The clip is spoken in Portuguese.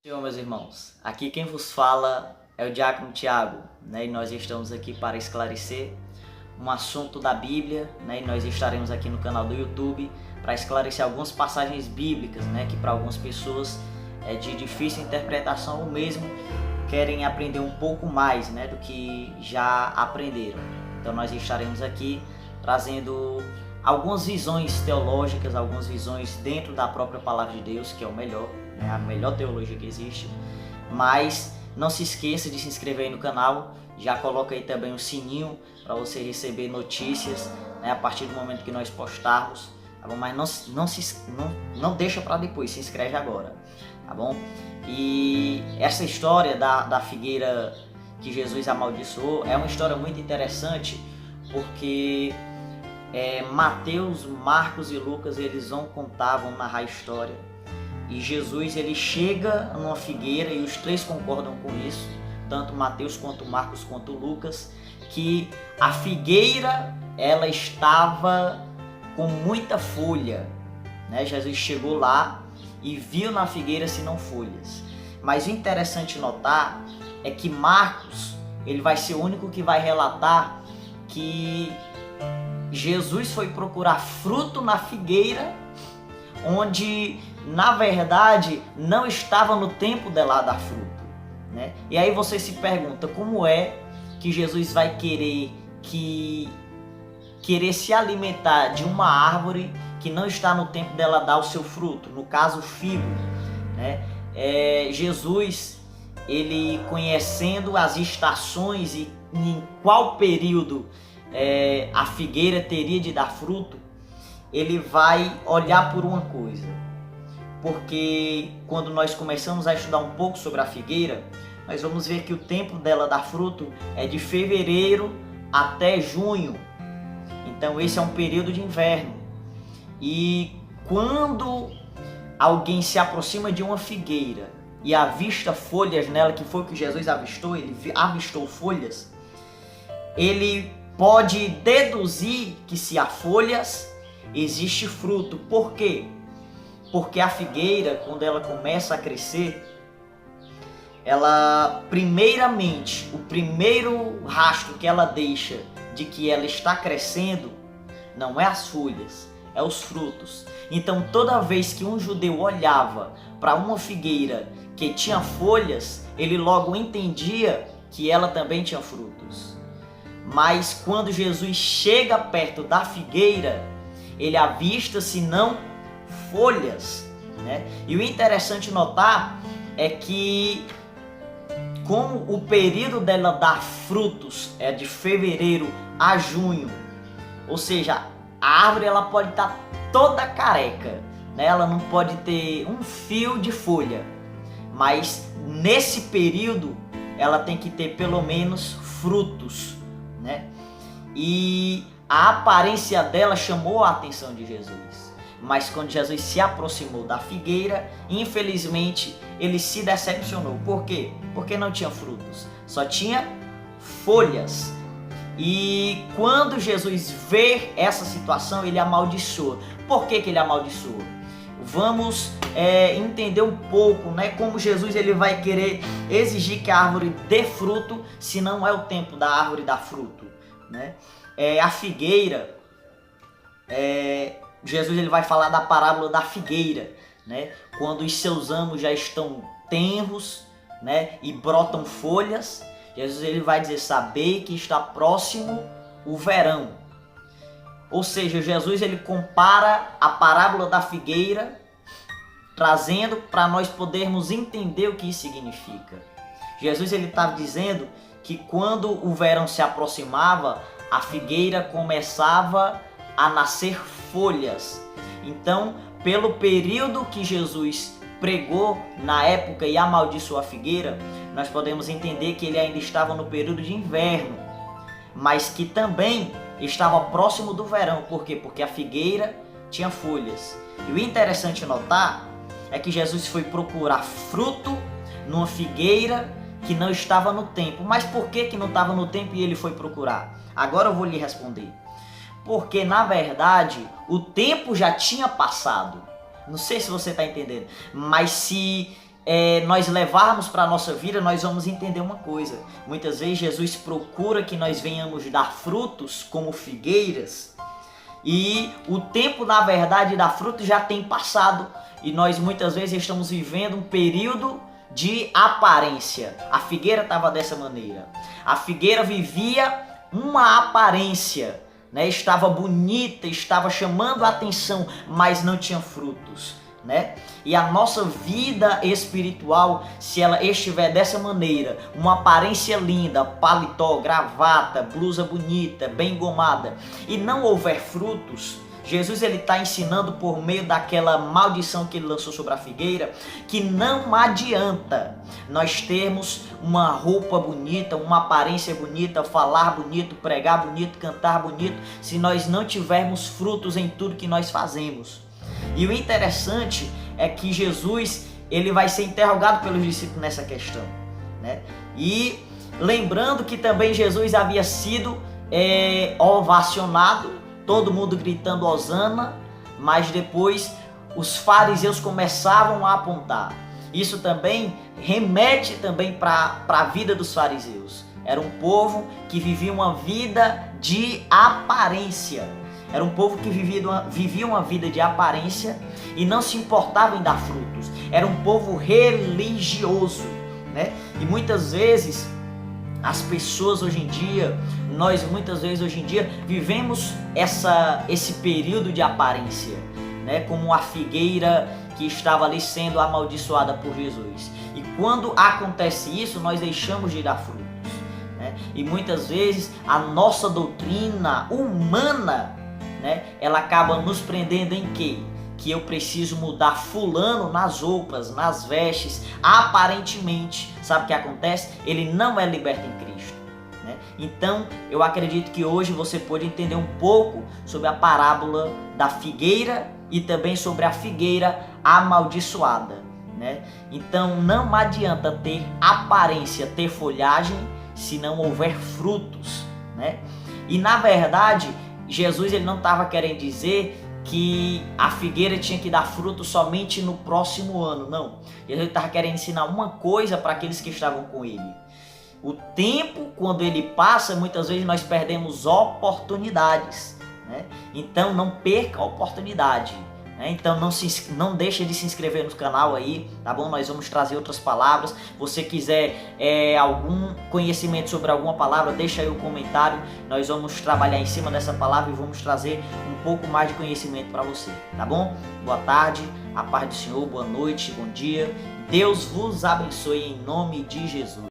Senhor, meus irmãos, aqui quem vos fala é o Diácono Tiago, e nós estamos aqui para esclarecer um assunto da Bíblia, e nós estaremos aqui no canal do YouTube para esclarecer algumas passagens bíblicas, que para algumas pessoas é de difícil interpretação ou mesmo querem aprender um pouco mais, do que já aprenderam. Então nós estaremos aqui trazendo algumas visões teológicas, algumas visões dentro da própria Palavra de Deus, que é o melhor, a melhor teologia que existe. Mas não se esqueça de se inscrever aí no canal, já coloca aí também o sininho para você receber notícias, a partir do momento que nós postarmos, tá bom? Mas não deixa para depois, se inscreve agora, tá bom? E essa história da figueira que Jesus amaldiçoou é uma história muito interessante, porque Mateus, Marcos e Lucas eles vão contar, vão narrar a história. E Jesus ele chega numa figueira e os três concordam com isso, tanto Mateus quanto Marcos quanto Lucas, que a figueira ela estava com muita folha, Jesus chegou lá e viu na figueira senão folhas. Mas o interessante notar é que Marcos ele vai ser o único que vai relatar que Jesus foi procurar fruto na figueira, onde na verdade não estava no tempo dela dar fruto, E aí você se pergunta como é que Jesus vai querer se alimentar de uma árvore que não está no tempo dela dar o seu fruto, no caso o figo, Jesus ele conhecendo as estações e em qual período a figueira teria de dar fruto, ele vai olhar por uma coisa, porque quando nós começamos a estudar um pouco sobre a figueira, nós vamos ver que o tempo dela dar fruto é de fevereiro até junho, então esse é um período de inverno. E quando alguém se aproxima de uma figueira e avista folhas nela, que foi o que Jesus avistou, ele avistou folhas, ele pode deduzir que se há folhas, existe fruto. Por quê? Porque a figueira, quando ela começa a crescer, ela, primeiramente, o primeiro rastro que ela deixa de que ela está crescendo, não é as folhas, é os frutos. Então, toda vez que um judeu olhava para uma figueira que tinha folhas, ele logo entendia que ela também tinha frutos. Mas quando Jesus chega perto da figueira, ele avista senão folhas, E o interessante notar é que como o período dela dar frutos é de fevereiro a junho, ou seja, a árvore ela pode estar toda careca, ela não pode ter um fio de folha, mas nesse período ela tem que ter pelo menos frutos, E a aparência dela chamou a atenção de Jesus. Mas quando Jesus se aproximou da figueira, infelizmente, ele se decepcionou. Por quê? Porque não tinha frutos, só tinha folhas. E quando Jesus vê essa situação, ele amaldiçoa. Por que ele amaldiçoa? Vamos entender um pouco, como Jesus ele vai querer exigir que a árvore dê fruto, se não é o tempo da árvore dar fruto, A figueira, Jesus ele vai falar da parábola da figueira, Quando os seus ramos já estão tenros, e brotam folhas, Jesus ele vai dizer: saber que está próximo o verão. Ou seja, Jesus ele compara a parábola da figueira, trazendo para nós podermos entender o que isso significa. Jesus ele está dizendo que quando o verão se aproximava, a figueira começava a nascer folhas. Então, pelo período que Jesus pregou na época e amaldiçoou a figueira, nós podemos entender que ele ainda estava no período de inverno, mas que também estava próximo do verão. Por quê? Porque a figueira tinha folhas. E o interessante notar é que Jesus foi procurar fruto numa figueira que não estava no tempo. Mas por que não estava no tempo e ele foi procurar? Agora eu vou lhe responder. Porque na verdade o tempo já tinha passado. Não sei se você está entendendo, mas se nós levarmos para a nossa vida, nós vamos entender uma coisa. Muitas vezes Jesus procura que nós venhamos dar frutos como figueiras, e o tempo, na verdade, da fruta já tem passado, e nós muitas vezes estamos vivendo um período de aparência. A figueira estava dessa maneira. A figueira vivia uma aparência, né? Estava bonita, estava chamando a atenção, mas não tinha frutos, né? E a nossa vida espiritual, se ela estiver dessa maneira, uma aparência linda, paletó, gravata, blusa bonita, bem engomada, e não houver frutos, Jesus ele está ensinando por meio daquela maldição que ele lançou sobre a figueira, que não adianta nós termos uma roupa bonita, uma aparência bonita, falar bonito, pregar bonito, cantar bonito, se nós não tivermos frutos em tudo que nós fazemos. E o interessante é que Jesus ele vai ser interrogado pelos discípulos nessa questão, né? E lembrando que também Jesus havia sido ovacionado, todo mundo gritando hosana, mas depois os fariseus começavam a apontar. Isso também remete também para a vida dos fariseus. Era um povo que vivia uma vida de aparência. Era um povo que vivia uma vida de aparência e não se importava em dar frutos. Era um povo religioso, né? E muitas vezes as pessoas hoje em dia, nós muitas vezes hoje em dia vivemos esse período de aparência, né? Como a figueira que estava ali sendo amaldiçoada por Jesus. E quando acontece isso, nós deixamos de dar frutos, né? E muitas vezes a nossa doutrina humana, né, ela acaba nos prendendo em quê? Que eu preciso mudar fulano nas roupas, nas vestes, aparentemente. Sabe o que acontece? Ele não é liberto em Cristo, né? Então, eu acredito que hoje você pode entender um pouco sobre a parábola da figueira e também sobre a figueira amaldiçoada, né? Então, não adianta ter aparência, ter folhagem, se não houver frutos, né? E na verdade, Jesus ele não estava querendo dizer que a figueira tinha que dar fruto somente no próximo ano, não. Jesus estava querendo ensinar uma coisa para aqueles que estavam com ele. O tempo, quando ele passa, muitas vezes nós perdemos oportunidades, né? Então não perca a oportunidade, né? Então não deixe de se inscrever no canal aí, tá bom? Nós vamos trazer outras palavras. Você quiser algum conhecimento sobre alguma palavra, deixa aí o comentário. Nós vamos trabalhar em cima dessa palavra e vamos trazer um pouco mais de conhecimento para você, tá bom? Boa tarde, a paz do Senhor, boa noite, bom dia. Deus vos abençoe em nome de Jesus.